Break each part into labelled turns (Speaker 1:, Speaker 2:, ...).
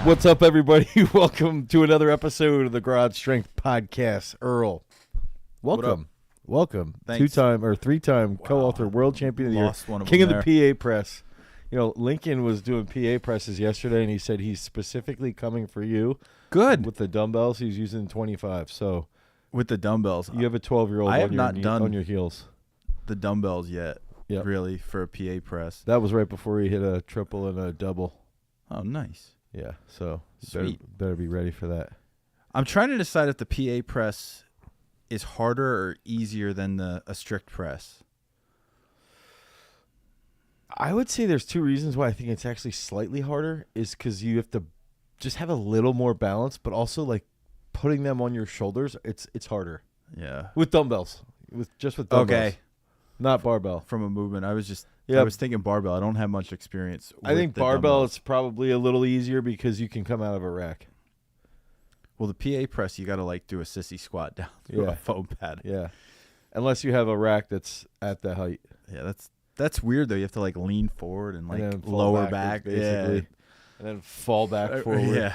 Speaker 1: What's up, everybody? Welcome to another episode of the Garage Strength Podcast. Earl, welcome.
Speaker 2: Thanks.
Speaker 1: Three-time co-author, world champion of the year, king of the PA press. You know, Lincoln was doing PA presses yesterday, and he said he's specifically coming for you.
Speaker 2: Good.
Speaker 1: With the dumbbells, he's using 25. So
Speaker 2: with the dumbbells,
Speaker 1: you have a 12-year-old on your heels.
Speaker 2: The dumbbells yet,
Speaker 1: Yep.
Speaker 2: really, for a PA press.
Speaker 1: That was right before he hit a triple and a double.
Speaker 2: Oh, nice.
Speaker 1: Yeah, so
Speaker 2: Sweet.
Speaker 1: better be ready for that.
Speaker 2: I'm trying to decide if the PA press is harder or easier than a strict press.
Speaker 1: I would say there's two reasons why I think it's actually slightly harder is because you have to just have a little more balance, but also like putting them on your shoulders, it's harder.
Speaker 2: Yeah.
Speaker 1: With dumbbells. With dumbbells.
Speaker 2: Okay.
Speaker 1: Not barbell.
Speaker 2: From a movement, I was thinking barbell. I don't have much experience with
Speaker 1: I think
Speaker 2: the
Speaker 1: barbell
Speaker 2: dumbbells.
Speaker 1: is probably a little easier because you can come out of a rack.
Speaker 2: Well, the PA press, you got to like do a sissy squat down through a foam pad.
Speaker 1: Yeah. Unless you have a rack that's at the height.
Speaker 2: Yeah, that's weird though. You have to like lean forward and like
Speaker 1: and
Speaker 2: lower back,
Speaker 1: basically.
Speaker 2: Yeah.
Speaker 1: And then fall back forward.
Speaker 2: Yeah.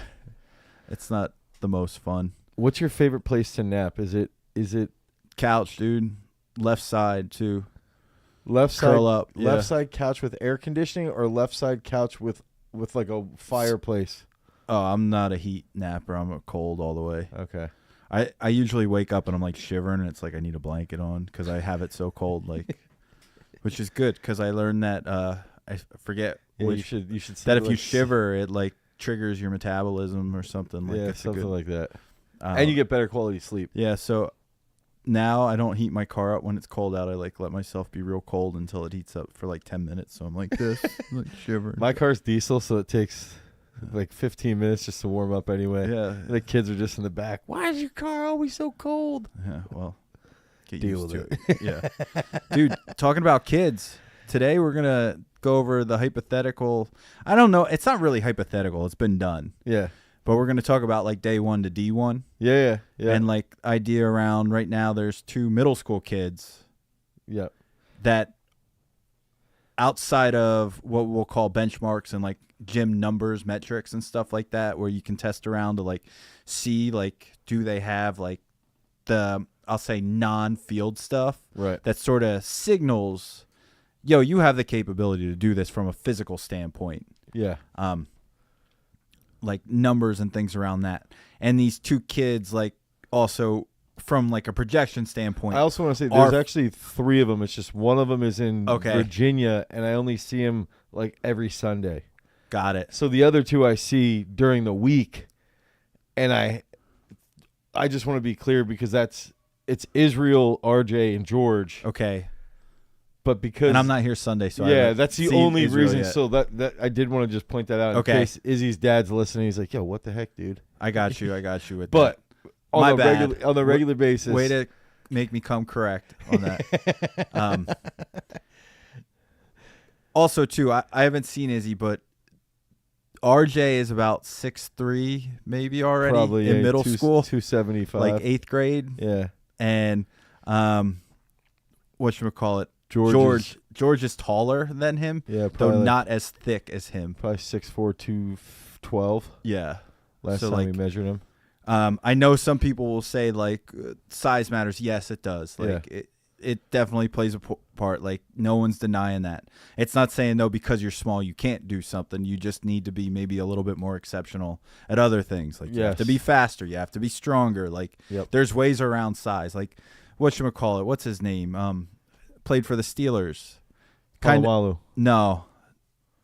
Speaker 2: It's not the most fun.
Speaker 1: What's your favorite place to nap? Is it
Speaker 2: Couch, dude? Left side too.
Speaker 1: Left side,
Speaker 2: curl up. Yeah.
Speaker 1: Left side couch with air conditioning or left side couch with like a fireplace?
Speaker 2: Oh, I'm not a heat napper. I'm a cold all the way.
Speaker 1: Okay.
Speaker 2: I usually wake up and I'm like shivering and it's like I need a blanket on because I have it so cold, like, which is good because I learned that I forget
Speaker 1: you should
Speaker 2: that if you shiver it like triggers your metabolism or something like
Speaker 1: yeah, something like that,
Speaker 2: and
Speaker 1: you get better quality sleep.
Speaker 2: Yeah, so now I don't heat my car up when it's cold out. I like let myself be real cold until it heats up for like 10 minutes. So I'm like this, like shivering.
Speaker 1: My car's diesel, so it takes like 15 minutes just to warm up anyway.
Speaker 2: Yeah.
Speaker 1: The kids are just in the back. Why is your car always so cold?
Speaker 2: Yeah, well, get
Speaker 1: Deal
Speaker 2: used
Speaker 1: with
Speaker 2: to it. Yeah. Dude, talking about kids, today we're going to go over the hypothetical. I don't know. It's not really hypothetical. It's been done.
Speaker 1: Yeah.
Speaker 2: But we're going to talk about like day 1 to D1.
Speaker 1: Yeah.
Speaker 2: And like idea around right now there's 2 middle school kids.
Speaker 1: Yeah.
Speaker 2: That outside of what we'll call benchmarks and like gym numbers, metrics and stuff like that, where you can test around to like see like do they have like the I'll say non-field stuff that sort of signals, yo, you have the capability to do this from a physical standpoint.
Speaker 1: Yeah.
Speaker 2: Like numbers and things around that. And these 2 kids, like also from like a projection standpoint.
Speaker 1: I also want to say there's actually 3 of them. It's just one of them is in Virginia, and I only see him like every Sunday.
Speaker 2: Got it.
Speaker 1: So the other 2 I see during the week, and I just want to be clear because it's Israel, RJ, and George.
Speaker 2: Okay.
Speaker 1: But because
Speaker 2: and I'm not here Sunday, so
Speaker 1: that's the only reason.
Speaker 2: Yet.
Speaker 1: So that I did want to just point that out in case Izzy's dad's listening. He's like, "Yo, what the heck, dude?"
Speaker 2: I got you with
Speaker 1: but
Speaker 2: that.
Speaker 1: on a regular basis,
Speaker 2: way to make me come correct on that. Also, too, I haven't seen Izzy, but RJ is about 6'3", maybe already
Speaker 1: probably
Speaker 2: in middle school,
Speaker 1: 275,
Speaker 2: like 8th grade.
Speaker 1: Yeah,
Speaker 2: and whatchamacallit? George is taller than him, though not as thick as him.
Speaker 1: Probably 6'4", 212.
Speaker 2: Yeah.
Speaker 1: Last time we measured him.
Speaker 2: I know some people will say like size matters. Yes, it does. Like it definitely plays a part. Like no one's denying that. It's not saying though because you're small you can't do something. You just need to be maybe a little bit more exceptional at other things. Like you have to be faster. You have to be stronger. Like there's ways around size. Like whatchamacallit? What's his name? Played for the Steelers.
Speaker 1: Palawalu.
Speaker 2: No,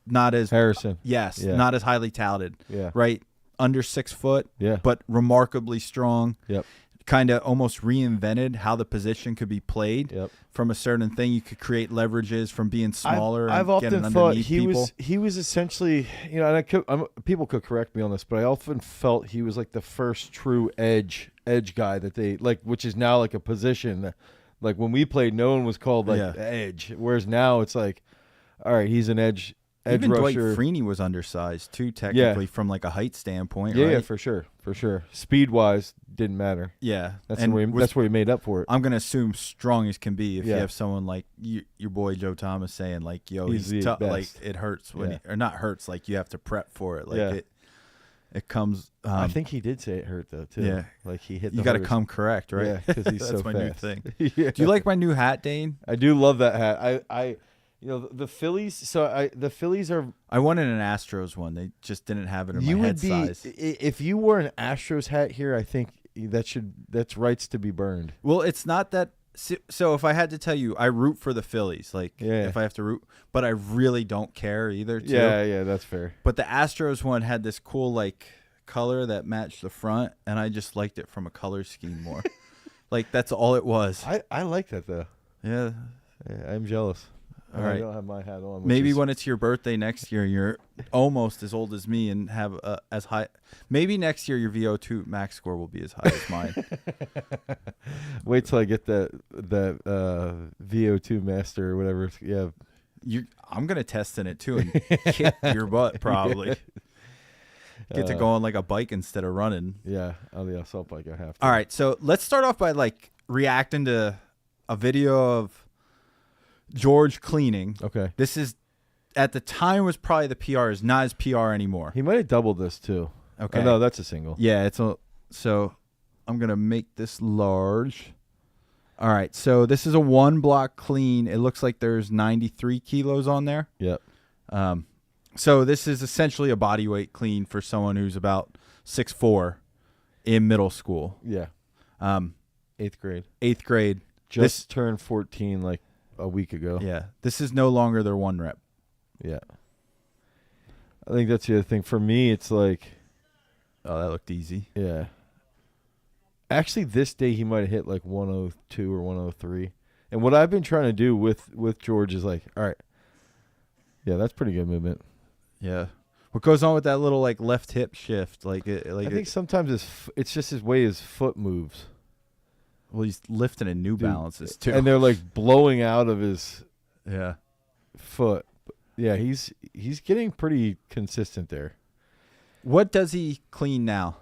Speaker 2: not as
Speaker 1: Harrison.
Speaker 2: Yes, not as highly touted.
Speaker 1: Yeah,
Speaker 2: right. Under 6 foot.
Speaker 1: Yeah, but
Speaker 2: remarkably strong.
Speaker 1: Yep.
Speaker 2: Kind of almost reinvented how the position could be played.
Speaker 1: Yep.
Speaker 2: From a certain thing. You could create leverages from being smaller.
Speaker 1: I've often thought he was essentially, you know, and people could correct me on this, but I often felt he was like the first true edge guy that they like, which is now like a position. Like when we played, no one was called like edge, whereas now it's like, all right, he's an edge
Speaker 2: Even
Speaker 1: rusher.
Speaker 2: Dwight Freeney was undersized too, technically from like a height standpoint.
Speaker 1: Yeah,
Speaker 2: right?
Speaker 1: yeah, for sure. Speed wise, didn't matter.
Speaker 2: Yeah,
Speaker 1: that's where he made up for it.
Speaker 2: I'm gonna assume strong as can be if you have someone like your boy Joe Thomas saying like, "Yo, he's tough." Like it hurts when or not hurts. Like you have to prep for it. Like It comes.
Speaker 1: I think he did say it hurt though too.
Speaker 2: Yeah,
Speaker 1: like he hit.
Speaker 2: You got to come correct, right?
Speaker 1: Yeah, because he's
Speaker 2: That's
Speaker 1: so
Speaker 2: my
Speaker 1: fast.
Speaker 2: new thing.
Speaker 1: Yeah.
Speaker 2: Do you like my new hat, Dane?
Speaker 1: I do love that hat. The Phillies. So the Phillies are.
Speaker 2: I wanted an Astros one. They just didn't have it in my head size.
Speaker 1: If you wore an Astros hat here, I think that's rights to be burned.
Speaker 2: Well, it's not that. So if I had to tell you, I root for the Phillies. Like, if I have to root, but I really don't care either. Too.
Speaker 1: Yeah, that's fair.
Speaker 2: But the Astros one had this cool like color that matched the front, and I just liked it from a color scheme more. Like that's all it was.
Speaker 1: I like that though.
Speaker 2: Yeah,
Speaker 1: I'm jealous.
Speaker 2: All right.
Speaker 1: I don't have my hat on.
Speaker 2: Maybe when it's your birthday next year, you're almost as old as me and have as high. Maybe next year your VO2 max score will be as high as mine.
Speaker 1: Wait till I get that VO2 master or whatever. Yeah,
Speaker 2: I'm gonna test in it too and kick your butt probably. Get to go on like a bike instead of running.
Speaker 1: Yeah, on the assault bike I have to.
Speaker 2: All right, so let's start off by like reacting to a video of George cleaning.
Speaker 1: Okay.
Speaker 2: This is at the time was probably the PR, is not as PR anymore.
Speaker 1: He might have doubled this too.
Speaker 2: Okay.
Speaker 1: Oh, no, that's a single.
Speaker 2: Yeah, so I'm going to make this large. All right, so this is a 1 block clean. It looks like there's 93 kilos on there.
Speaker 1: Yep.
Speaker 2: So this is essentially a body weight clean for someone who's about 6'4" in middle school.
Speaker 1: Yeah. 8th grade.
Speaker 2: 8th grade.
Speaker 1: Just turned 14 like a week ago.
Speaker 2: Yeah. This is no longer their 1 rep.
Speaker 1: Yeah. I think that's the other thing. For me, it's like...
Speaker 2: Oh, that looked easy.
Speaker 1: Yeah. Actually, this day he might have hit like 102 or 103. And what I've been trying to do with George is like, all right, yeah, that's pretty good movement.
Speaker 2: Yeah. What goes on with that little like left hip shift? I
Speaker 1: think sometimes it's just his way his foot moves.
Speaker 2: Well, he's lifting in New Balances too,
Speaker 1: and they're like blowing out of his foot. Yeah, he's getting pretty consistent there.
Speaker 2: What does he clean now?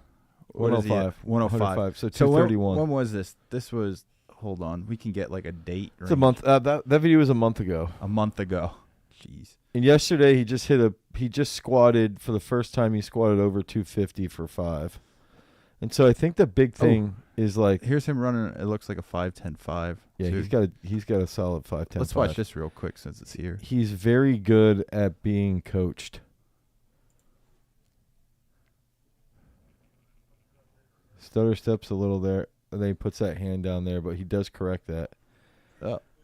Speaker 1: 105.
Speaker 2: 105.
Speaker 1: So 231.
Speaker 2: When was this? This was. Hold on, we can get like a date.
Speaker 1: It's a month. That video was a month ago.
Speaker 2: A month ago. Jeez.
Speaker 1: And yesterday he just squatted for the first time. He squatted over 250 for 5. And so I think the big thing is like,
Speaker 2: here's him running. It looks like a 5.10.5.
Speaker 1: Yeah, he's got a solid 5.10.
Speaker 2: Let's watch this real quick since it's here.
Speaker 1: He's very good at being coached. Stutter steps a little there, and then he puts that hand down there, but he does correct that.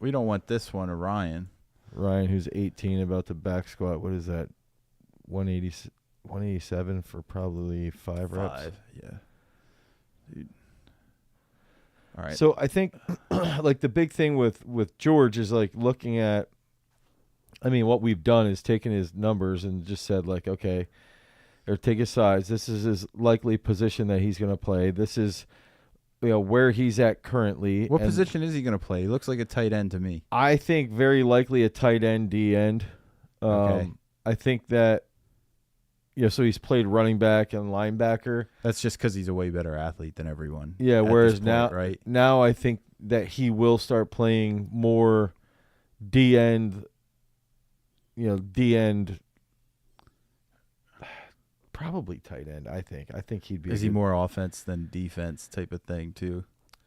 Speaker 2: We don't want this one, or Ryan.
Speaker 1: Ryan, who's 18, about to back squat. What is that? 187 for probably 5 reps.
Speaker 2: 5, yeah. Dude. All right.
Speaker 1: So I think like the big thing with George is like looking at, I mean, what we've done is taken his numbers and just said like, okay, or take his size. This is his likely position that he's going to play. This is, where he's at currently.
Speaker 2: What position is he going to play? He looks like a tight end to me.
Speaker 1: I think very likely a tight end, D end.
Speaker 2: Okay.
Speaker 1: I think that, so he's played running back and linebacker.
Speaker 2: That's just because he's a way better athlete than everyone.
Speaker 1: Yeah, whereas
Speaker 2: point,
Speaker 1: now I think that he will start playing more D end, D end, probably tight end, I think. I think he'd be.
Speaker 2: Is he more offense than defense type of thing, too?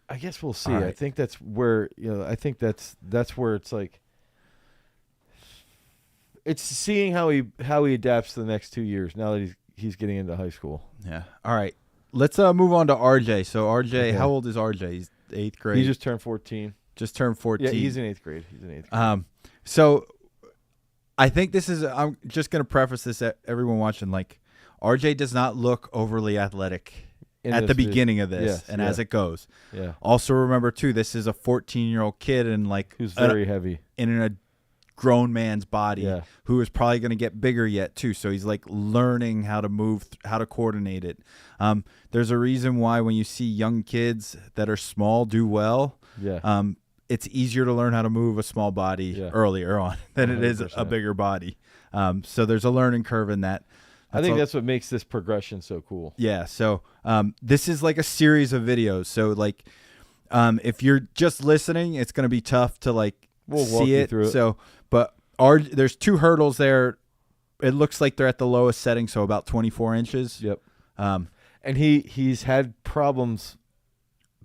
Speaker 1: I guess we'll see.
Speaker 2: Right.
Speaker 1: I think that's where, I think that's where it's like, it's seeing how he adapts to the next 2 years now that he's getting into high school.
Speaker 2: Yeah. All right. Let's move on to RJ. So RJ, How old is RJ? He's 8th grade.
Speaker 1: He just turned 14.
Speaker 2: Just turned 14.
Speaker 1: Yeah, he's in 8th grade.
Speaker 2: So I think this is. I'm just gonna preface this. Everyone watching, like, RJ does not look overly athletic at the beginning of this, as it goes.
Speaker 1: Yeah.
Speaker 2: Also remember too, this is a 14-year-old kid and like
Speaker 1: who's very heavy
Speaker 2: in a grown man's body, who is probably going to get bigger yet too. So he's like learning how to move, how to coordinate it. There's a reason why when you see young kids that are small do well.
Speaker 1: Yeah.
Speaker 2: It's easier to learn how to move a small body earlier on than 100%. It is a bigger body. So there's a learning curve in that.
Speaker 1: I think that's what makes this progression so cool.
Speaker 2: Yeah. So this is like a series of videos. So like if you're just listening, it's going to be tough to like see it.
Speaker 1: Through it.
Speaker 2: So, but there's 2 hurdles there. It looks like they're at the lowest setting, so about 24 inches.
Speaker 1: Yep. And he's had problems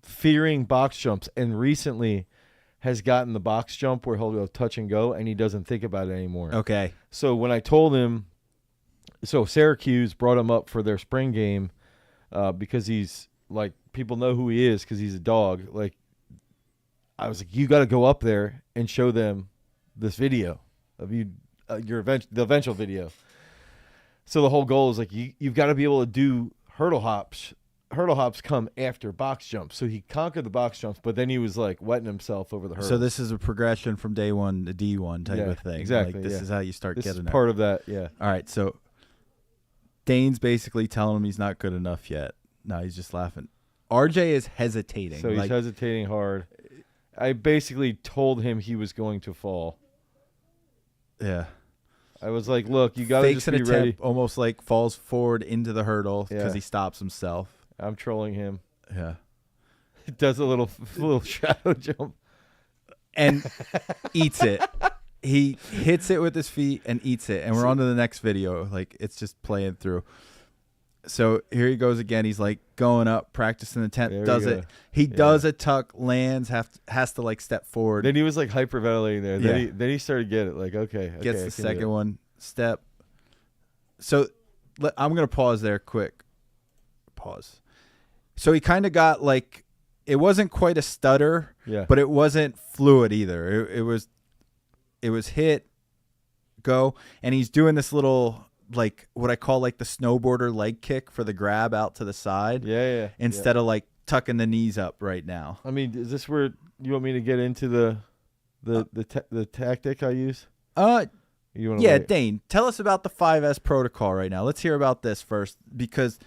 Speaker 1: fearing box jumps, and recently has gotten the box jump where he'll go touch and go, and he doesn't think about it anymore.
Speaker 2: Okay.
Speaker 1: So when I told him, so Syracuse brought him up for their spring game because he's like, people know who he is because he's a dog. Like, I was like, you got to go up there and show them this video of you, the eventual video. So the whole goal is like, you've got to be able to do hurdle hops. Hurdle hops come after box jumps. So he conquered the box jumps, but then he was like wetting himself over the hurdles.
Speaker 2: So this is a progression from day one to D1 type of thing.
Speaker 1: Exactly.
Speaker 2: Like, this is how you start
Speaker 1: this
Speaker 2: getting
Speaker 1: is part of that. Yeah.
Speaker 2: All right. So Dane's basically telling him he's not good enough yet. No, he's just laughing. RJ is hesitating.
Speaker 1: So he's hesitating hard. I basically told him he was going to fall.
Speaker 2: Yeah.
Speaker 1: I was like, look, you got to just be ready.
Speaker 2: Almost like falls forward into the hurdle because he stops himself.
Speaker 1: I'm trolling him.
Speaker 2: Yeah.
Speaker 1: He does a little shadow jump.
Speaker 2: And eats it. He hits it with his feet and eats it. And we're on to the next video. Like, it's just playing through. So here he goes again. He's like going up, practicing the tent. Does it. He does a tuck, lands, has to like step forward.
Speaker 1: Then he was like hyperventilating there. Then he started to get it. Like, okay.
Speaker 2: Gets the second one. Step. So I'm going to pause there quick. Pause. So he kind of got like, it wasn't quite a stutter, but it wasn't fluid either. It was hit, go, and he's doing this little, like what I call like the snowboarder leg kick for the grab out to the side.
Speaker 1: Yeah.
Speaker 2: Instead of like tucking the knees up right now.
Speaker 1: I mean, is this where you want me to get into the tactic I use?
Speaker 2: Dane, tell us about the 5S protocol right now. Let's hear about this first, because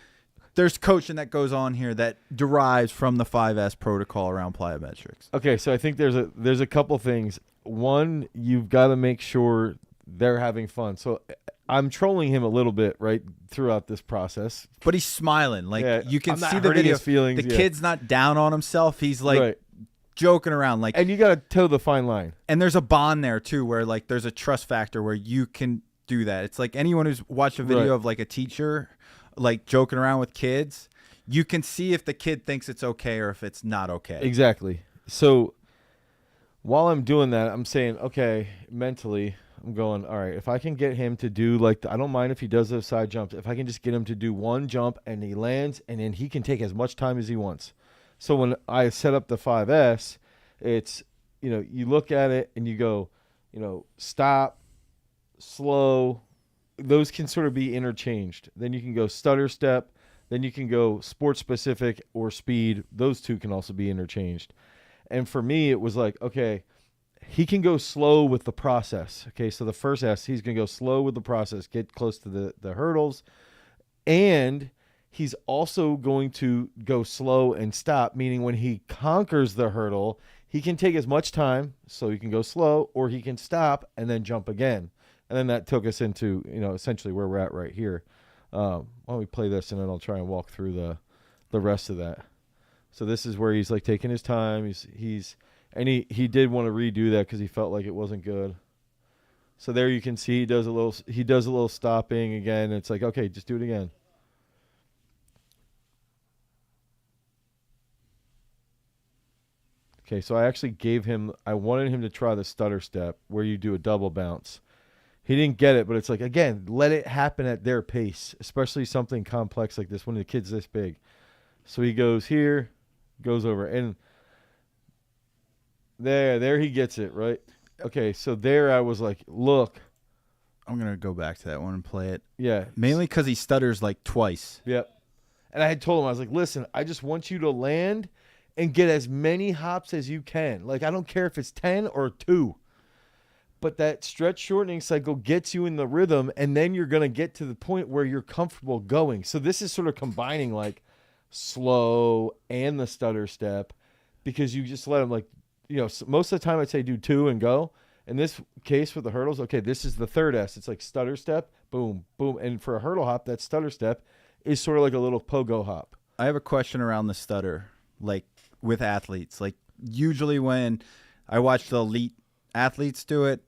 Speaker 2: there's coaching that goes on here that derives from the 5S protocol around plyometrics.
Speaker 1: Okay, so I think there's a couple things. One, you've got to make sure they're having fun. So I'm trolling him a little bit right throughout this process,
Speaker 2: but he's smiling. Like, you can see the
Speaker 1: hurting
Speaker 2: video.
Speaker 1: his feelings.
Speaker 2: The kid's not down on himself. He's like joking around. Like,
Speaker 1: and you got to toe the fine line.
Speaker 2: And there's a bond there too, where like there's a trust factor where you can do that. It's like anyone who's watched a video of like a teacher like joking around with kids, you can see if the kid thinks it's okay or if it's not okay.
Speaker 1: Exactly. So while I'm doing that, I'm saying, okay, mentally, I'm going, all right, if I can get him to do like, I don't mind if he does those side jumps. If I can just get him to do one jump and he lands, and then he can take as much time as he wants. So when I set up the 5S, it's, you look at it and you go, stop, slow. Those can sort of be interchanged. Then you can go stutter step. Then you can go sport specific or speed. Those two can also be interchanged. And for me, it was like, okay, he can go slow with the process. Okay, so the first S, he's going to go slow with the process, get close to the hurdles. And he's also going to go slow and stop, meaning when he conquers the hurdle, he can take as much time, so he can go slow, or he can stop and then jump again. And then that took us into, essentially where we're at right here. Why don't we play this, and then I'll try and walk through the rest of that. So this is where he's like taking his time. He did want to redo that because he felt like it wasn't good. So there you can see he does a little stopping again. It's like, okay, just do it again. Okay, so I actually I wanted him to try the stutter step where you do a double bounce. He didn't get it, but it's like, again, let it happen at their pace, especially something complex like this when the kid's this big. So he goes here, goes over, and there he gets it, right? Okay, so there I was like, look.
Speaker 2: I'm going to go back to that one and play it.
Speaker 1: Yeah.
Speaker 2: Mainly because he stutters like twice.
Speaker 1: Yep. And I had told him, I was like, listen, I just want you to land and get as many hops as you can. Like, I don't care if it's 10 or 2. But that stretch shortening cycle gets you in the rhythm, and then you're going to get to the point where you're comfortable going. So this is sort of combining like slow and the stutter step, because you just let them like, most of the time I'd say do 2 and go. In this case with the hurdles, okay, this is the third S. It's like stutter step, boom, boom. And for a hurdle hop, that stutter step is sort of like a little pogo hop.
Speaker 2: I have a question around the stutter, like with athletes. Like usually when I watch the elite athletes do it,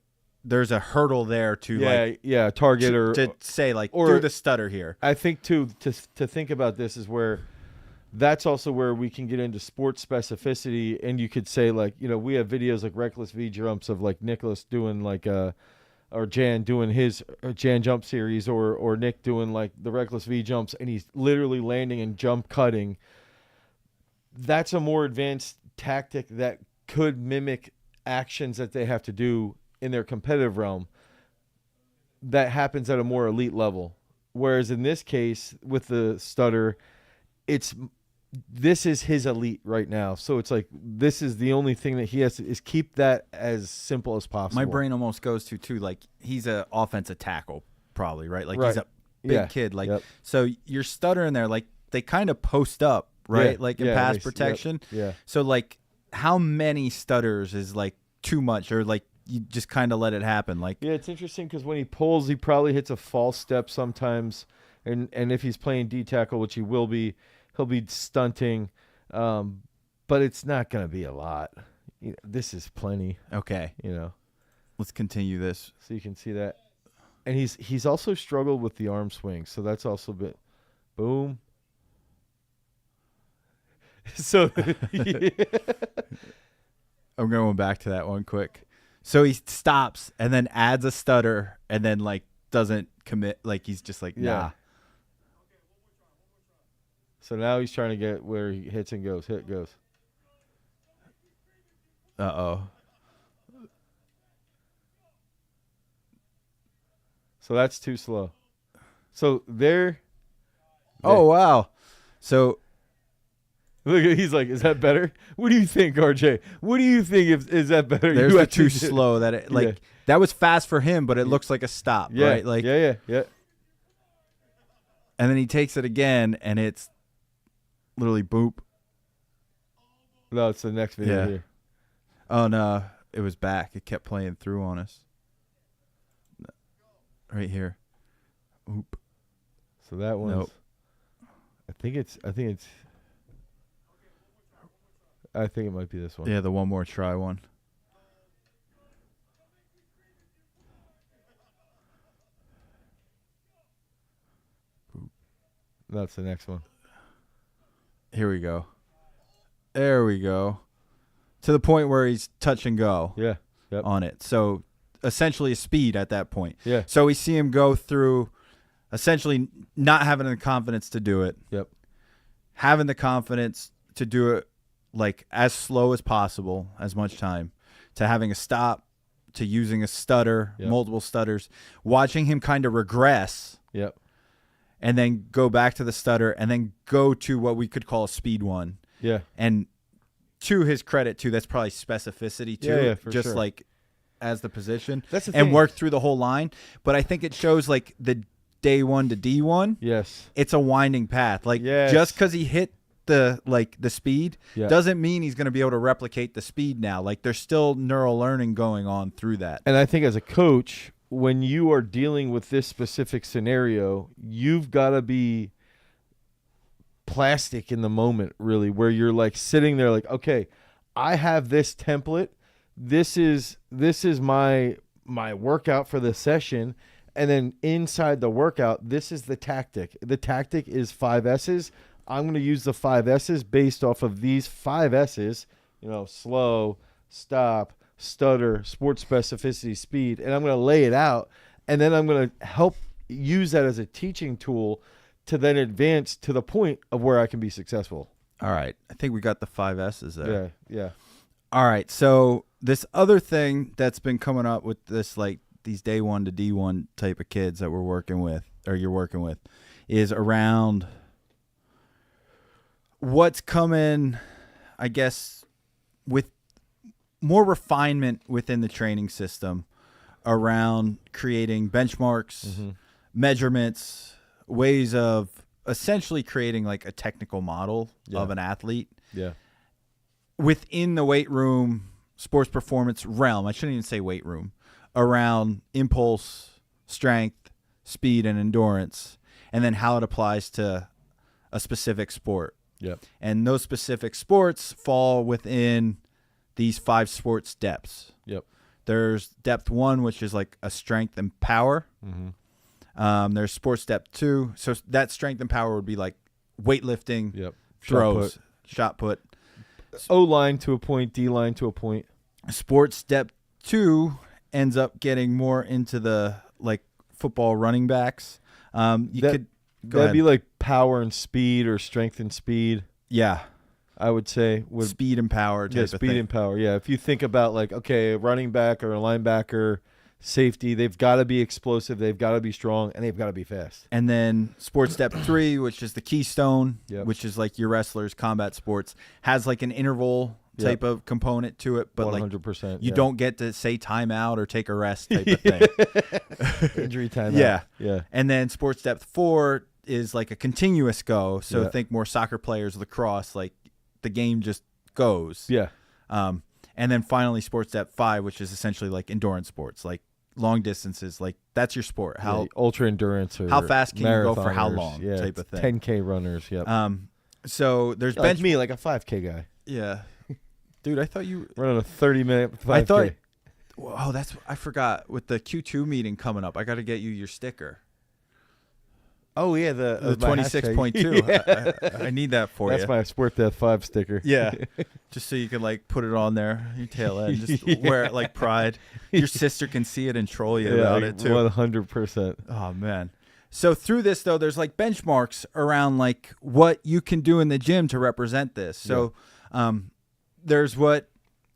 Speaker 2: there's a hurdle there to
Speaker 1: target
Speaker 2: to say like
Speaker 1: or
Speaker 2: do the stutter here.
Speaker 1: I think too to think about this is where that's also where we can get into sports specificity, and you could say like, you know, we have videos like reckless V jumps of like Nicholas doing like or Jan doing his Jan jump series, or Nick doing like the reckless V jumps, and he's literally landing and jump cutting. That's a more advanced tactic that could mimic actions that they have to do in their competitive realm that happens at a more elite level. Whereas in this case with the stutter, this is his elite right now. So it's like this is the only thing that he has to is keep that as simple as possible.
Speaker 2: My brain almost goes to too, like he's an offensive tackle probably, right? Like he's a big kid. Like so you're stuttering there, like they kind of post up, right?
Speaker 1: Yeah.
Speaker 2: Like in pass protection.
Speaker 1: Yeah.
Speaker 2: So like how many stutters is like too much, or like you just kind of let it happen? Like
Speaker 1: it's interesting because when he pulls, he probably hits a false step sometimes, and if he's playing D tackle, which he will be, he'll be stunting, but it's not going to be a lot. You know, this is plenty.
Speaker 2: Okay,
Speaker 1: you know,
Speaker 2: let's continue this
Speaker 1: so you can see that, and he's also struggled with the arm swing, so that's also a bit, boom. So
Speaker 2: I'm going back to that one quick. So he stops and then adds a stutter and then like doesn't commit. Like he's just like, nah.
Speaker 1: So now he's trying to get where he hits and goes. Hit goes.
Speaker 2: Uh-oh.
Speaker 1: So that's too slow. So there.
Speaker 2: Oh, wow. So.
Speaker 1: Look, he's like, is that better? What do you think, RJ? What do you think? Is that better?
Speaker 2: There's too slow that it like that was fast for him, but it looks like a stop, right? Like
Speaker 1: yeah.
Speaker 2: And then he takes it again, and it's literally boop.
Speaker 1: No, it's the next video here.
Speaker 2: Oh no, it was back. It kept playing through on us. Right here. Oop.
Speaker 1: So that one's.
Speaker 2: Nope.
Speaker 1: I think it might be this one.
Speaker 2: Yeah, the one more try one.
Speaker 1: That's the next one.
Speaker 2: Here we go. There we go. To the point where he's touch and go.
Speaker 1: Yeah. Yep.
Speaker 2: On it. So essentially a speed at that point.
Speaker 1: Yeah.
Speaker 2: So we see him go through essentially not having the confidence to do it.
Speaker 1: Yep.
Speaker 2: Having the confidence to do it like as slow as possible, as much time, to having a stop, to using a stutter, multiple stutters, watching him kind of regress.
Speaker 1: Yep.
Speaker 2: And then go back to the stutter and then go to what we could call a speed one.
Speaker 1: Yeah.
Speaker 2: And to his credit too, that's probably specificity too.
Speaker 1: Yeah, for
Speaker 2: just
Speaker 1: sure.
Speaker 2: like as the position.
Speaker 1: That's the
Speaker 2: and
Speaker 1: thing.
Speaker 2: work through the whole line. But I think it shows like the day one to D1.
Speaker 1: Yes.
Speaker 2: It's a winding path. Like just because he hit the speed doesn't mean he's going to be able to replicate the speed now. Like there's still neural learning going on through that.
Speaker 1: And I think as a coach, when you are dealing with this specific scenario, you've got to be plastic in the moment, really, where you're like sitting there like, okay, I have this template. This is my workout for the session. And then inside the workout, this is the tactic. The tactic is 5 S's. I'm going to use the 5 S's based off of these 5 S's, slow, stop, stutter, sports specificity, speed, and I'm going to lay it out, and then I'm going to help use that as a teaching tool to then advance to the point of where I can be successful.
Speaker 2: All right. I think we got the 5 S's there.
Speaker 1: Yeah.
Speaker 2: All right. So this other thing that's been coming up with this, like these day one to D1 type of kids that we're working with, or you're working with, is around what's coming, I guess, with more refinement within the training system around creating benchmarks, measurements, ways of essentially creating like a technical model of an athlete within the weight room, sports performance realm. I shouldn't even say weight room, around impulse, strength, speed, and endurance, and then how it applies to a specific sport.
Speaker 1: Yep.
Speaker 2: And those specific sports fall within these 5 sports depths.
Speaker 1: Yep.
Speaker 2: There's depth 1, which is like a strength and power.
Speaker 1: Mm-hmm.
Speaker 2: There's sports depth 2. So that strength and power would be like weightlifting,
Speaker 1: Yep.
Speaker 2: throws, shot put.
Speaker 1: O-line to a point, D-line to a point.
Speaker 2: Sports depth 2 ends up getting more into the like football running backs. That'd
Speaker 1: be like power and speed or strength and speed.
Speaker 2: Yeah.
Speaker 1: I would say
Speaker 2: speed and power type of thing.
Speaker 1: Speed and power. Yeah. If you think about like, okay, a running back or a linebacker, safety, they've got to be explosive, they've got to be strong, and they've got to be fast.
Speaker 2: And then sports depth 3, which is the keystone,
Speaker 1: Yep.
Speaker 2: which is like your wrestlers, combat sports, has like an interval type of component to it, but
Speaker 1: 100%,
Speaker 2: like you don't get to say timeout or take a rest type of thing.
Speaker 1: Injury timeout.
Speaker 2: Yeah.
Speaker 1: Yeah.
Speaker 2: And then sports depth 4 is like a continuous go. So
Speaker 1: Yeah.
Speaker 2: think more soccer players, lacrosse, like the game just goes.
Speaker 1: Yeah.
Speaker 2: And then finally sports depth 5, which is essentially like endurance sports, like long distances, like that's your sport. How
Speaker 1: ultra endurance or
Speaker 2: how fast can you go for how long type of thing.
Speaker 1: 10K runners. Yep.
Speaker 2: So there's
Speaker 1: like me, like a 5K guy.
Speaker 2: Yeah. Dude, I thought you
Speaker 1: running a 30-minute 5K.
Speaker 2: I thought I forgot with the Q2 meeting coming up. I got to get you your sticker.
Speaker 1: Oh yeah,
Speaker 2: the 26.2.
Speaker 1: Yeah.
Speaker 2: I need that for
Speaker 1: That's
Speaker 2: you.
Speaker 1: my Sport Death 5 sticker.
Speaker 2: Yeah. Just so you can like put it on there, your tail end, just wear it like pride. Your sister can see it and troll you about it too.
Speaker 1: 100%.
Speaker 2: Oh man. So through this though, there's like benchmarks around like what you can do in the gym to represent this. So there's what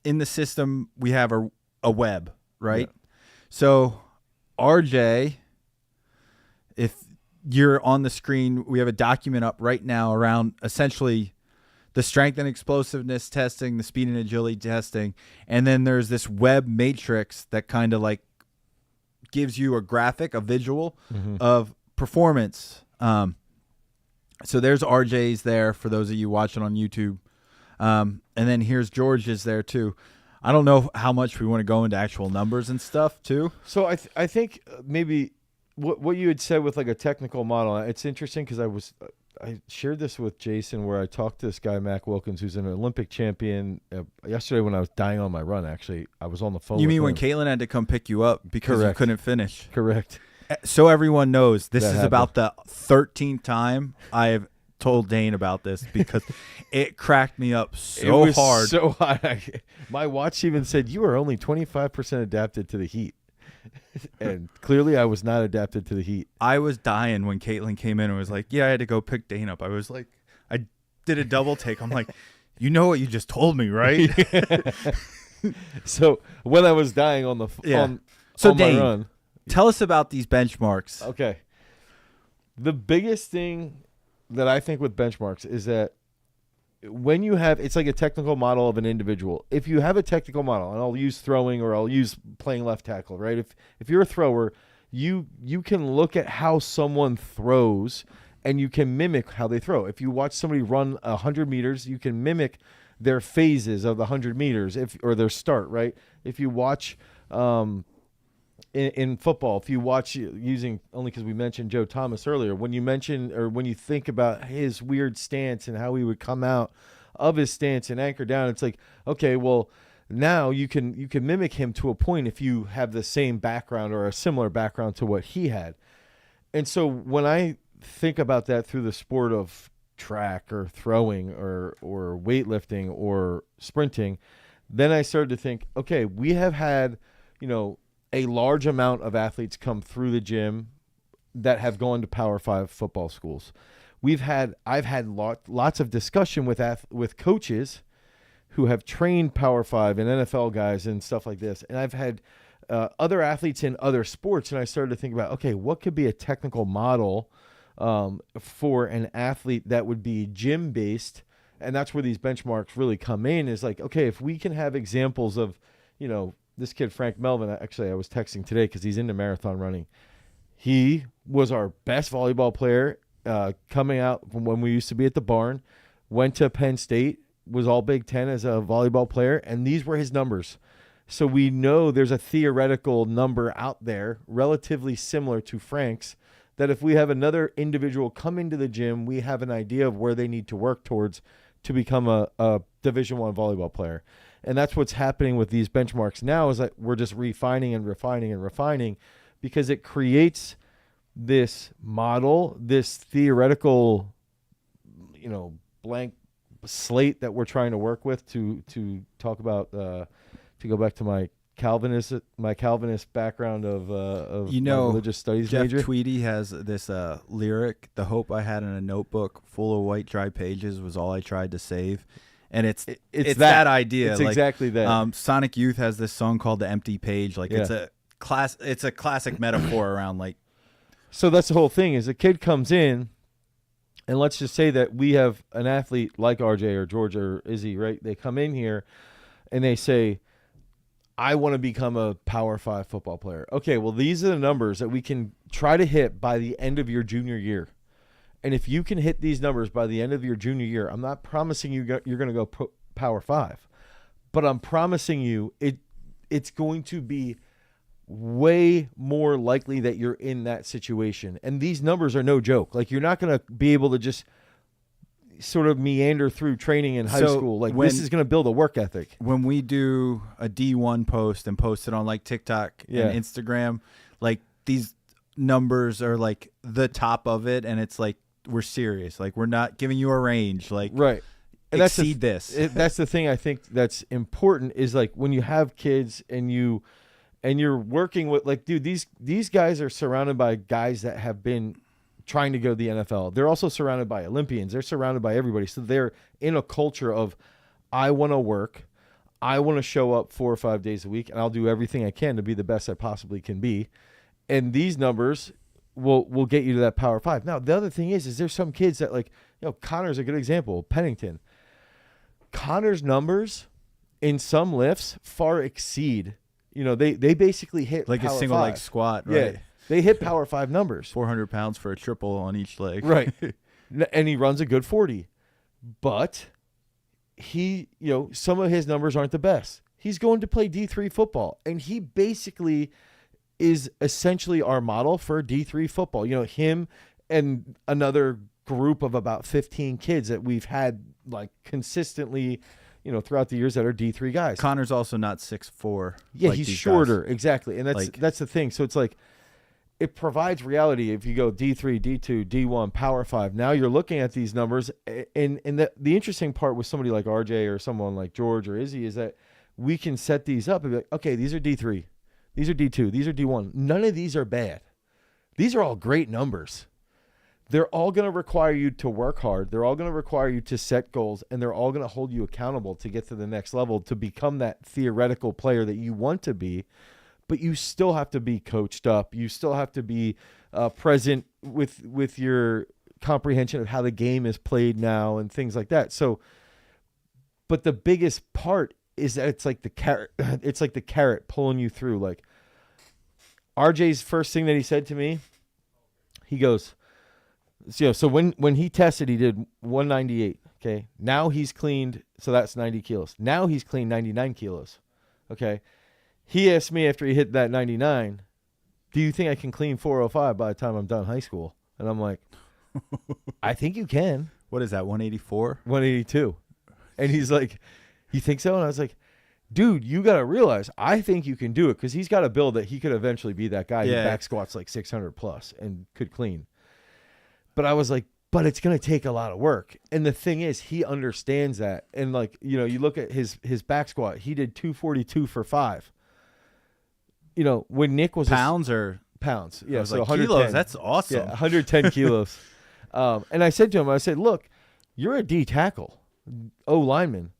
Speaker 2: in the system we have a web, right? Yeah. So RJ, if you're on the screen, we have a document up right now around essentially the strength and explosiveness testing, the speed and agility testing, and then there's this web matrix that kind of like gives you a graphic, a visual of performance. So there's RJ's there for those of you watching on YouTube. And then here's George's there too. I don't know how much we want to go into actual numbers and stuff too.
Speaker 1: So I think maybe what you had said with like a technical model, it's interesting because I shared this with Jason where I talked to this guy, Mac Wilkins, who's an Olympic champion. Yesterday when I was dying on my run, actually, I was on the phone.
Speaker 2: You
Speaker 1: with
Speaker 2: mean
Speaker 1: him.
Speaker 2: when Caitlin had to come pick you up because you couldn't finish?
Speaker 1: Correct.
Speaker 2: So everyone knows this is
Speaker 1: happened.
Speaker 2: about the 13th time I have told Dane about this because it cracked me up so hard.
Speaker 1: So hard. My watch even said you are only 25% adapted to the heat. And clearly I was not adapted to the heat.
Speaker 2: I was dying when Caitlin came in and was like, yeah, I had to go pick Dane up. I was like, I did a double take. I'm like, you know what you just told me, right?
Speaker 1: So when I was dying on the on
Speaker 2: Dane,
Speaker 1: my run.
Speaker 2: Tell us about these benchmarks.
Speaker 1: Okay. The biggest thing that I think with benchmarks is that when you have, it's like a technical model of an individual. If you have a technical model, and I'll use throwing or I'll use playing left tackle, right? If you're a thrower, you can look at how someone throws and you can mimic how they throw. If you watch somebody run 100 meters, you can mimic their phases of the 100 meters or their start, right? If you watch in football, if you watch using, only because we mentioned Joe Thomas earlier, when you mention or when you think about his weird stance and how he would come out of his stance and anchor down, it's like, okay, well, now you can mimic him to a point if you have the same background or a similar background to what he had. And so when I think about that through the sport of track or throwing or weightlifting or sprinting, then I started to think, okay, we have had, a large amount of athletes come through the gym that have gone to Power 5 football schools. I've had lots of discussion with coaches who have trained Power 5 and NFL guys and stuff like this. And I've had other athletes in other sports, and I started to think about, okay, what could be a technical model for an athlete that would be gym-based? And that's where these benchmarks really come in, is like, okay, if we can have examples of, this kid, Frank Melvin, actually I was texting today because he's into marathon running. He was our best volleyball player coming out from when we used to be at the barn, went to Penn State, was all Big Ten as a volleyball player, and these were his numbers. So we know there's a theoretical number out there relatively similar to Frank's, that if we have another individual come into the gym, we have an idea of where they need to work towards to become a Division I volleyball player. And that's what's happening with these benchmarks now, is that we're just refining and refining and refining, because it creates this model, this theoretical, blank slate that we're trying to work with to talk about, to go back to my Calvinist background of my religious studies
Speaker 2: Jeff
Speaker 1: major.
Speaker 2: Tweedy has this lyric: "The hope I had in a notebook full of white dry pages was all I tried to save." And it's that idea.
Speaker 1: It's
Speaker 2: like,
Speaker 1: exactly that.
Speaker 2: Sonic Youth has this song called "The Empty Page." Like it's a classic metaphor around like.
Speaker 1: So that's the whole thing. Is a kid comes in, and let's just say that we have an athlete like RJ or George or Izzy, right? They come in here, and they say, I want to become a Power 5 football player. Okay, well, these are the numbers that we can try to hit by the end of your junior year. And if you can hit these numbers by the end of your junior year, I'm not promising you're going to go Power 5, but I'm promising you it's going to be way more likely that you're in that situation. And these numbers are no joke. Like, you're not going to be able to just sort of meander through training in high school. Like, this is going to build a work ethic.
Speaker 2: When we do a D1 post and post it on like TikTok and Instagram, like these numbers are like the top of it, and it's like, we're serious. Like, we're not giving you a range. Like,
Speaker 1: right. And
Speaker 2: exceed this.
Speaker 1: That's the thing I think that's important, is like when you have kids and you're working with, like, dude, these guys are surrounded by guys that have been trying to go to the NFL. They're also surrounded by Olympians. They're surrounded by everybody. So they're in a culture of, I want to work. I want to show up 4 or 5 days a week, and I'll do everything I can to be the best I possibly can be. And these numbers will get you to that Power 5. Now, the other thing is there's some kids that, like, Connor's a good example. Pennington. Connor's numbers in some lifts far exceed, they basically hit
Speaker 2: like
Speaker 1: Power
Speaker 2: a single
Speaker 1: 5.
Speaker 2: leg squat, right?
Speaker 1: Yeah, they hit Power 5 numbers.
Speaker 2: 400 pounds for a triple on each leg.
Speaker 1: Right. And he runs a good 40. But he, some of his numbers aren't the best. He's going to play D3 football, and he basically is essentially our model for D3 football. Him and another group of about 15 kids that we've had, like, consistently, throughout the years, that are D3 guys.
Speaker 2: Connor's also not 6'4".
Speaker 1: Yeah,
Speaker 2: like
Speaker 1: he's
Speaker 2: these
Speaker 1: shorter.
Speaker 2: guys.
Speaker 1: Exactly. And that's the thing. So it's like, it provides reality. If you go D3, D2, D1, Power 5, now you're looking at these numbers. And the interesting part with somebody like RJ or someone like George or Izzy is that we can set these up and be like, okay, these are D3. These are D2. These are D1. None of these are bad. These are all great numbers. They're all going to require you to work hard. They're all going to require you to set goals, and they're all going to hold you accountable to get to the next level, to become that theoretical player that you want to be. But you still have to be coached up. You still have to be present with your comprehension of how the game is played now and things like that. So, but the biggest part is that it's like the carrot. It's like the carrot pulling you through. Like, RJ's first thing that he said to me, he goes, so when he tested, he did 198. Okay. Now he's cleaned. So that's 90 kilos. Now he's cleaned 99 kilos. Okay. He asked me after he hit that 99, do you think I can clean 405 by the time I'm done high school? And I'm like, I think you can.
Speaker 2: What is that, 184?
Speaker 1: 182. And he's like, you think so? And I was like, dude, you got to realize, I think you can do it, because he's got a build that he could eventually be that guy who back squats like 600 plus and could clean. But I was like, but it's going to take a lot of work. And the thing is, he understands that. And, like, you look at his back squat, he did 242 for 5. When Nick was
Speaker 2: pounds or
Speaker 1: pounds. Yeah. So
Speaker 2: like
Speaker 1: 110
Speaker 2: kilos. That's awesome.
Speaker 1: Yeah. 110 kilos. And I said to him, I said, look, you're a D tackle, O lineman.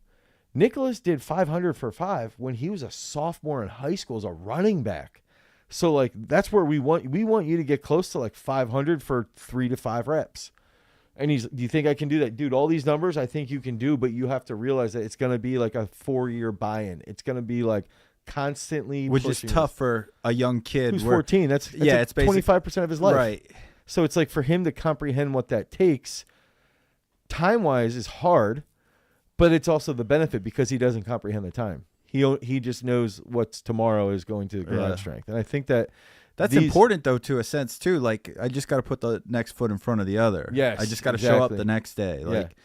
Speaker 1: Nicholas did 500 for 5 when he was a sophomore in high school as a running back. So, like, that's where we want you to get close to like 500 for 3 to 5 reps. And do you think I can do that? Dude, all these numbers I think you can do, but you have to realize that it's going to be like a 4-year buy-in. It's going to be like constantly
Speaker 2: which is tough for a young kid
Speaker 1: who's 14. That's it's 25% of his life.
Speaker 2: Right.
Speaker 1: So it's like, for him to comprehend what that takes time-wise is hard, but it's also the benefit, because he doesn't comprehend the time. He just knows what's tomorrow is going to garage strength. And I think that's
Speaker 2: important, though, to a sense, too. Like, I just got to put the next foot in front of the other.
Speaker 1: Yes,
Speaker 2: I just got to show up the next day. Like,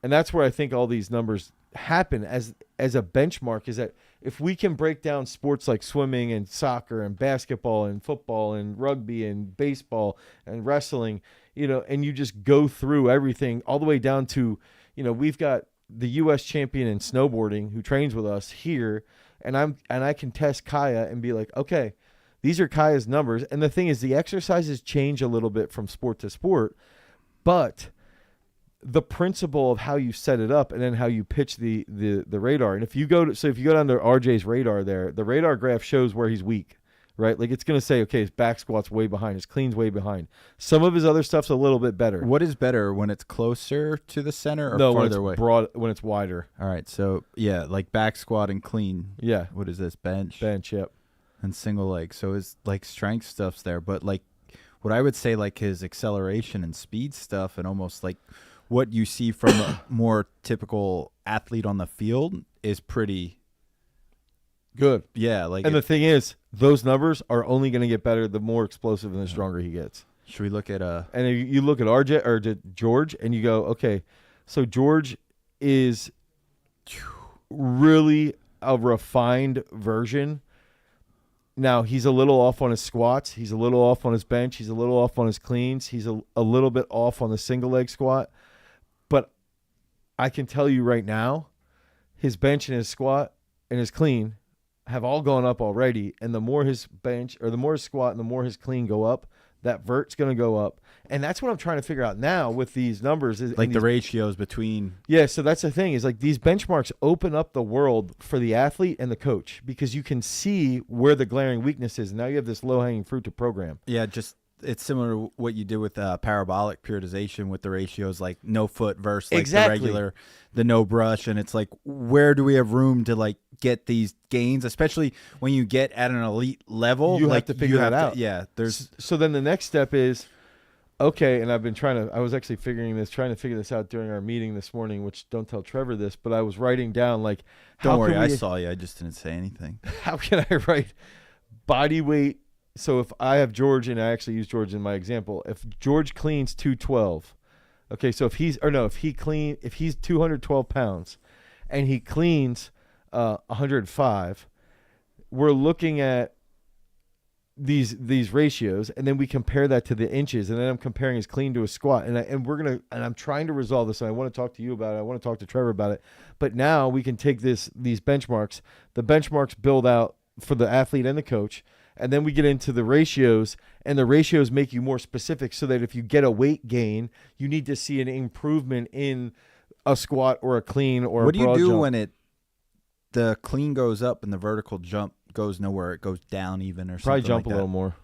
Speaker 1: And that's where I think all these numbers happen as a benchmark, is that if we can break down sports like swimming and soccer and basketball and football and rugby and baseball and wrestling, and you just go through everything all the way down to, we've got the U.S. champion in snowboarding who trains with us here, and I can test Kaya and be like, okay, these are Kaya's numbers. And the thing is, the exercises change a little bit from sport to sport, but the principle of how you set it up and then how you pitch the radar. And if you go down to RJ's radar there, the radar graph shows where he's weak, right? Like it's going to say, okay, his back squat's way behind, his clean's way behind. Some of his other stuff's a little bit better.
Speaker 2: What is better, when it's closer to the center or farther away?
Speaker 1: When it's wider.
Speaker 2: All right. So yeah, like back squat and clean.
Speaker 1: Yeah.
Speaker 2: What is this? Bench,
Speaker 1: yep.
Speaker 2: And single leg. So his like strength stuff's there, but like what I would say, like his acceleration and speed stuff, and almost like what you see from a more typical athlete on the field is pretty
Speaker 1: good.
Speaker 2: Yeah,
Speaker 1: and the thing is, those numbers are only going to get better the more explosive and the stronger he gets.
Speaker 2: Should we look at
Speaker 1: And you look at RJ or George, and you go, okay, so George is really a refined version. Now, he's a little off on his squats. He's a little off on his bench. He's a little off on his cleans. He's a little bit off on the single leg squat. But I can tell you right now, his bench and his squat and his clean have all gone up already. And the more his bench or the more his squat and the more his clean go up, that vert's going to go up. And that's what I'm trying to figure out now with these numbers.
Speaker 2: Like the ratios between.
Speaker 1: Yeah, so that's the thing, is like these benchmarks open up the world for the athlete and the coach, because you can see where the glaring weakness is. And now you have this low-hanging fruit to program.
Speaker 2: Yeah, it's similar to what you did with parabolic periodization with the ratios, like no foot versus like the regular, the no brush. And it's like, where do we have room to like get these gains, especially when you get at an elite level?
Speaker 1: You have to figure that out.
Speaker 2: Yeah.
Speaker 1: So then the next step is, okay, and I was actually trying to figure this out during our meeting this morning, which don't tell Trevor this, but I was writing down like,
Speaker 2: don't worry, I saw you. I just didn't say anything.
Speaker 1: How can I write body weight? So if I have George, and I actually use George in my example, if George cleans 212, okay, so if he's 212 pounds and he cleans 105, we're looking at these ratios, and then we compare that to the inches, and then I'm comparing his clean to his squat, and I'm trying to resolve this, and I want to talk to you about it. I want to talk to Trevor about it. But now we can take these benchmarks. The benchmarks build out for the athlete and the coach. And then we get into the ratios, and the ratios make you more specific, so that if you get a weight gain, you need to see an improvement in a squat or a clean or
Speaker 2: what
Speaker 1: a broad
Speaker 2: do you do
Speaker 1: jump.
Speaker 2: when the clean goes up and the vertical jump goes nowhere? It goes down even, or
Speaker 1: probably
Speaker 2: something
Speaker 1: jump
Speaker 2: like
Speaker 1: a
Speaker 2: that.
Speaker 1: little more.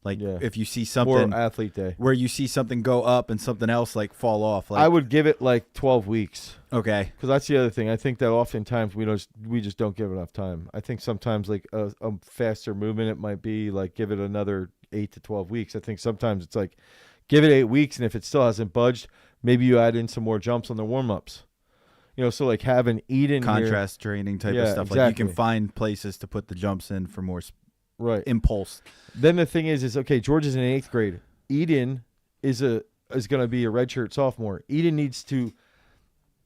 Speaker 2: Like
Speaker 1: Yeah.
Speaker 2: if you see something
Speaker 1: Or athlete day.
Speaker 2: where you see something go up and something else like fall off. Like,
Speaker 1: I would give it like 12 weeks.
Speaker 2: Okay.
Speaker 1: Because that's the other thing. I think that oftentimes we just don't give enough time. I think sometimes like a faster movement, it might be like give it another 8 to 12 weeks. I think sometimes it's like give it 8 weeks, and if it still hasn't budged, maybe you add in some more jumps on the warm-ups. So like have an Eden
Speaker 2: contrast training type of stuff.
Speaker 1: Exactly.
Speaker 2: Like you can find places to put the jumps in for more impulse.
Speaker 1: Then the thing is okay, George is in 8th grade. Eden is going to be a redshirt sophomore. Eden needs to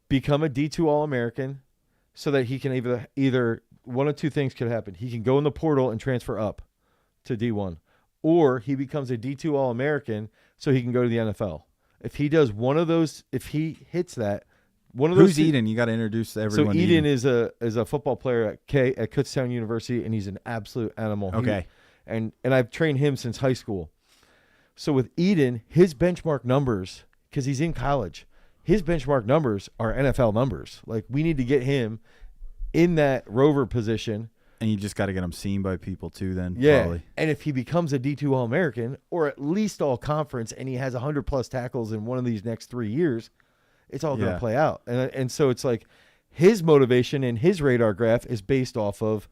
Speaker 1: become a D2 All-American so that he can either one of two things could happen. He can go in the portal and transfer up to D1, or he becomes a D2 All-American so he can go to the NFL. If he does one of those, if he hits that, one of those.
Speaker 2: Who's Eden? You got to introduce everyone.
Speaker 1: So Eden is a football player at Kutztown University, and he's an absolute animal.
Speaker 2: Okay.
Speaker 1: And I've trained him since high school. So with Eden, his benchmark numbers, because he's in college, his benchmark numbers are NFL numbers. Like we need to get him in that rover position.
Speaker 2: And you just got to get him seen by people too then.
Speaker 1: Yeah.
Speaker 2: Probably.
Speaker 1: And if he becomes a D2 All-American, or at least All-Conference, and he has 100+ tackles in one of these next 3 years, it's all going to play out. And so it's like his motivation and his radar graph is based off of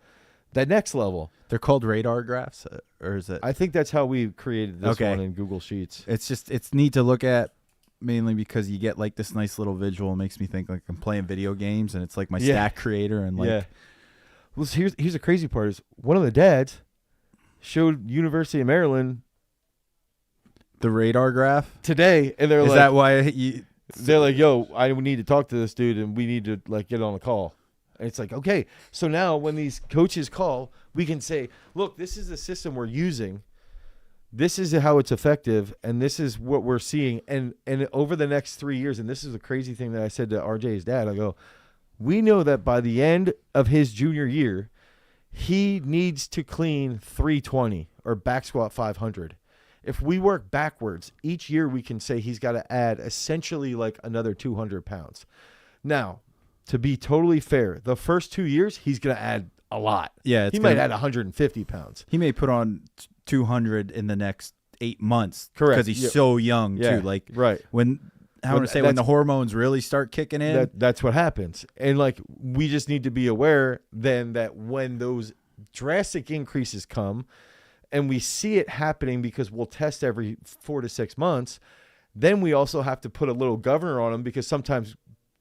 Speaker 1: that next level.
Speaker 2: They're called radar graphs, or is it?
Speaker 1: I think that's how we created this one in Google Sheets.
Speaker 2: It's neat to look at, mainly because you get like this nice little visual. It makes me think like I'm playing video games, and it's like my stat creator, and like
Speaker 1: Well, here's the crazy part is one of the dads showed University of Maryland
Speaker 2: the radar graph
Speaker 1: today, and they're
Speaker 2: is
Speaker 1: like,
Speaker 2: that why you
Speaker 1: They're like, yo, I need to talk to this dude, and we need to like get on a call. And it's like, okay, so now when these coaches call, we can say, look, this is the system we're using. This is how it's effective, and this is what we're seeing. And over the next 3 years, and this is the crazy thing that I said to RJ's dad, I go, we know that by the end of his junior year, he needs to clean 320 or back squat 500. If we work backwards, each year we can say he's got to add essentially like another 200 pounds. Now, to be totally fair, the first 2 years, he's going to add a lot.
Speaker 2: Yeah,
Speaker 1: he might add 150 pounds.
Speaker 2: He may put on 200 in the next 8 months.
Speaker 1: Correct.
Speaker 2: Because he's so young, too. Like,
Speaker 1: right.
Speaker 2: When the hormones really start kicking in.
Speaker 1: That's what happens. And, like, we just need to be aware then that when those drastic increases come, and we see it happening because we'll test every 4 to 6 months, then we also have to put a little governor on them because sometimes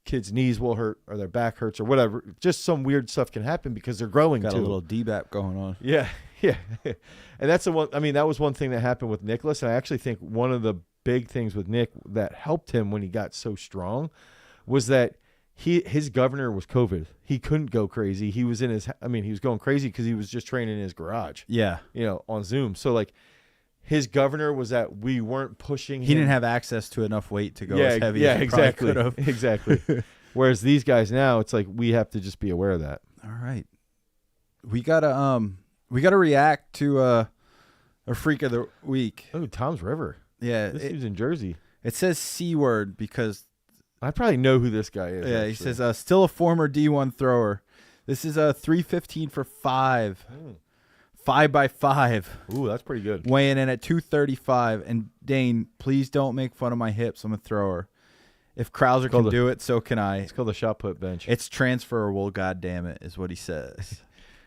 Speaker 1: kids' knees will hurt or their back hurts or whatever. Just some weird stuff can happen because they're growing
Speaker 2: Got
Speaker 1: too.
Speaker 2: a little DBAP going on.
Speaker 1: Yeah. And that's the one. I mean, that was one thing that happened with Nicholas. And I actually think one of the big things with Nick that helped him when he got so strong was that his governor was COVID. He couldn't go crazy. He was he was going crazy because he was just training in his garage.
Speaker 2: Yeah.
Speaker 1: On Zoom. So like his governor was that we weren't pushing him.
Speaker 2: He didn't have access to enough weight to go as heavy as he
Speaker 1: exactly.
Speaker 2: probably could have.
Speaker 1: Exactly. Whereas these guys now, it's like we have to just be aware of that.
Speaker 2: All right. We gotta react to a freak of the week.
Speaker 1: Oh, Tom's River.
Speaker 2: Yeah.
Speaker 1: This dude's in Jersey.
Speaker 2: It says C word because
Speaker 1: I probably know who this guy is.
Speaker 2: Yeah,
Speaker 1: actually.
Speaker 2: he says still a former D1 thrower. This is a 315 for 5. 5x5.
Speaker 1: Ooh, that's pretty good.
Speaker 2: Weighing in at 235. And Dane, please don't make fun of my hips. I'm a thrower. If Krauser can do it, so can I.
Speaker 1: It's called the shot put bench.
Speaker 2: It's transferable, goddammit, is what he says.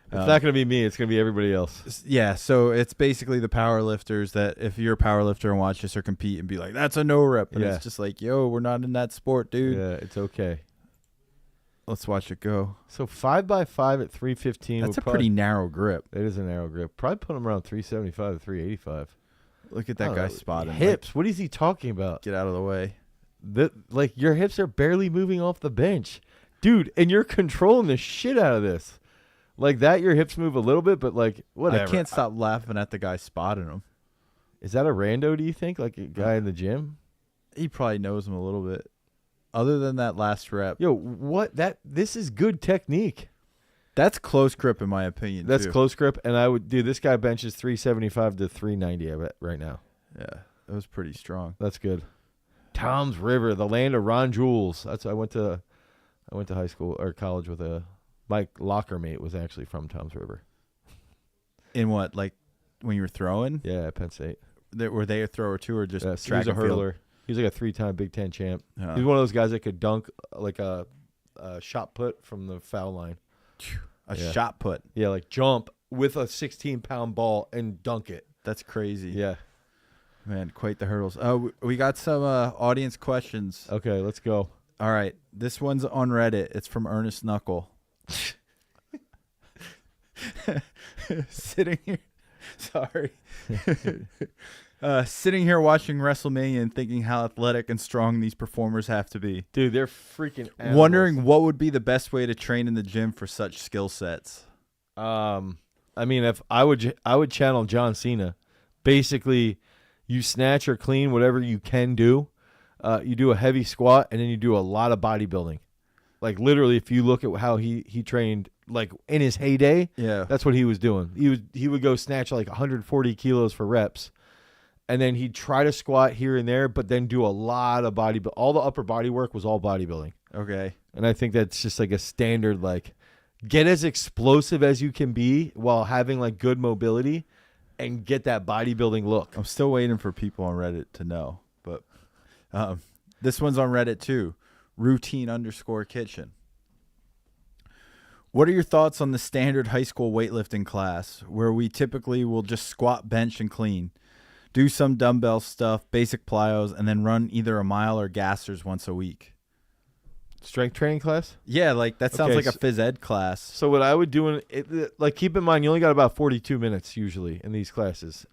Speaker 1: It's not going to be me. It's going to be everybody else.
Speaker 2: Yeah, so it's basically the power lifters that if you're a power lifter and watch this or compete and be like, that's a no rep. And it's just like, yo, we're not in that sport, dude.
Speaker 1: Yeah, it's okay.
Speaker 2: Let's watch it go.
Speaker 1: So 5x5 at 315.
Speaker 2: That's a pretty narrow grip.
Speaker 1: It is a narrow grip. Probably put him around 375 to 385.
Speaker 2: Look at that guy spotting.
Speaker 1: Hips. What is he talking about?
Speaker 2: Get out of the way.
Speaker 1: Your hips are barely moving off the bench. Dude, and you're controlling the shit out of this. Like that, your hips move a little bit, but like whatever.
Speaker 2: I can't stop laughing at the guy spotting him.
Speaker 1: Is that a rando, do you think? Like a guy in the gym?
Speaker 2: He probably knows him a little bit. Other than that last rep.
Speaker 1: Yo, this is good technique.
Speaker 2: That's close grip in my opinion.
Speaker 1: That's close grip, and I would do this guy benches 375 to 390 I bet right now.
Speaker 2: Yeah, that was pretty strong.
Speaker 1: That's good. Tom's River, the land of Ron Jules. I went to high school or college with my locker mate was actually from Tom's River.
Speaker 2: In what, like when you were throwing?
Speaker 1: Yeah, at Penn State.
Speaker 2: Were they a thrower too, or just
Speaker 1: track
Speaker 2: he was
Speaker 1: a hurdler? He was like a 3-time Big Ten champ.
Speaker 2: Oh.
Speaker 1: He's one of those guys that could dunk like a shot put from the foul line.
Speaker 2: A shot put.
Speaker 1: Yeah, like jump with a 16-pound ball and dunk it.
Speaker 2: That's crazy.
Speaker 1: Yeah.
Speaker 2: Man, quite the hurdles. We got some audience questions.
Speaker 1: Okay, let's go.
Speaker 2: All right. This one's on Reddit. It's from Ernest Knuckle. Sitting here. Sorry. Sitting here watching WrestleMania and thinking how athletic and strong these performers have to be.
Speaker 1: Dude, they're freaking animals.
Speaker 2: Wondering what would be the best way to train in the gym for such skill sets.
Speaker 1: I mean, if I would channel John Cena. Basically, you snatch or clean whatever you can do. You do a heavy squat, and then you do a lot of bodybuilding. Like literally, if you look at how he trained, like in his heyday, that's what he was doing. He would go snatch like 140 kilos for reps, and then he'd try to squat here and there, but then do a lot of bodybuilding. All the upper body work was all bodybuilding.
Speaker 2: Okay,
Speaker 1: and I think that's just like a standard. Like, get as explosive as you can be while having like good mobility, and get that bodybuilding look.
Speaker 2: I'm still waiting for people on Reddit to know, but this one's on Reddit too. Routine_kitchen. What are your thoughts on the standard high school weightlifting class where we typically will just squat, bench, and clean, do some dumbbell stuff, basic plyos, and then run either a mile or gassers once a week?
Speaker 1: Strength training class?
Speaker 2: Yeah, like that sounds like a phys ed class.
Speaker 1: So what I would do, like keep in mind, you only got about 42 minutes usually in these classes.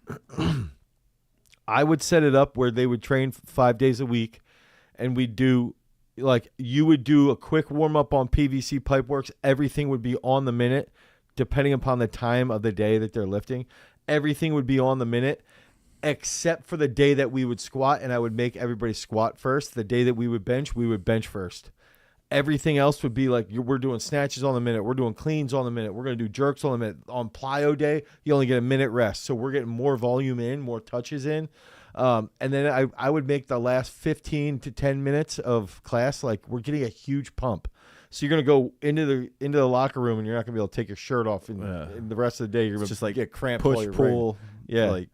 Speaker 1: I would set it up where they would train 5 days a week, and we do like you would do a quick warm up on PVC Pipeworks. Everything would be on the minute, depending upon the time of the day that they're lifting. Everything would be on the minute, except for the day that we would squat, and I would make everybody squat first. The day that we would bench first. Everything else would be like we're doing snatches on the minute. We're doing cleans on the minute. We're going to do jerks on the minute. On plyo day, you only get a minute rest. So we're getting more volume in, more touches in. And then I would make the last 15 to 10 minutes of class like we're getting a huge pump. So you're going to go into the locker room and you're not going to be able to take your shirt off in the rest of the day. You're going to
Speaker 2: just like
Speaker 1: get cramped.
Speaker 2: Push, pull.
Speaker 1: Yeah.
Speaker 2: Like,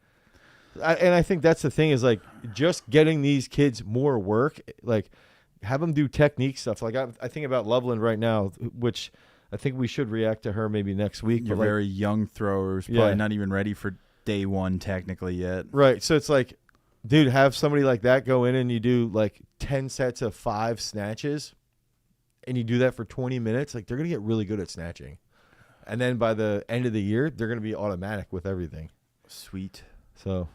Speaker 1: and I think that's the thing is like just getting these kids more work, like have them do technique stuff. Like I think about Loveland right now, which I think we should react to her maybe next week.
Speaker 2: You're very young throwers, probably not even ready for day one technically yet.
Speaker 1: Right. So it's like, dude, have somebody like that go in and you do like 10 sets of 5 snatches and you do that for 20 minutes. Like they're going to get really good at snatching. And then by the end of the year, they're going to be automatic with everything.
Speaker 2: Sweet.
Speaker 1: So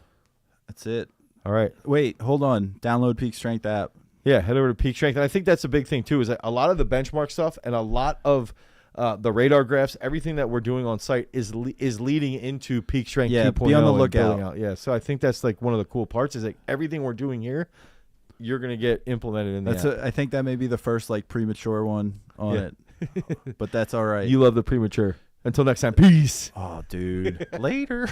Speaker 2: that's it.
Speaker 1: All right.
Speaker 2: Wait, hold on. Download Peak Strength app.
Speaker 1: Yeah, head over to Peak Strength. And I think that's a big thing too, is that a lot of the benchmark stuff and a lot of the radar graphs, everything that we're doing on site is leading into Peak Strength 2.0.
Speaker 2: Be on the lookout.
Speaker 1: Yeah, so I think that's like one of the cool parts is like everything we're doing here, you're going to get implemented in the app.
Speaker 2: I think that may be the first like premature one on it, but that's all right.
Speaker 1: You love the premature. Until next time, peace.
Speaker 2: Oh, dude. Later.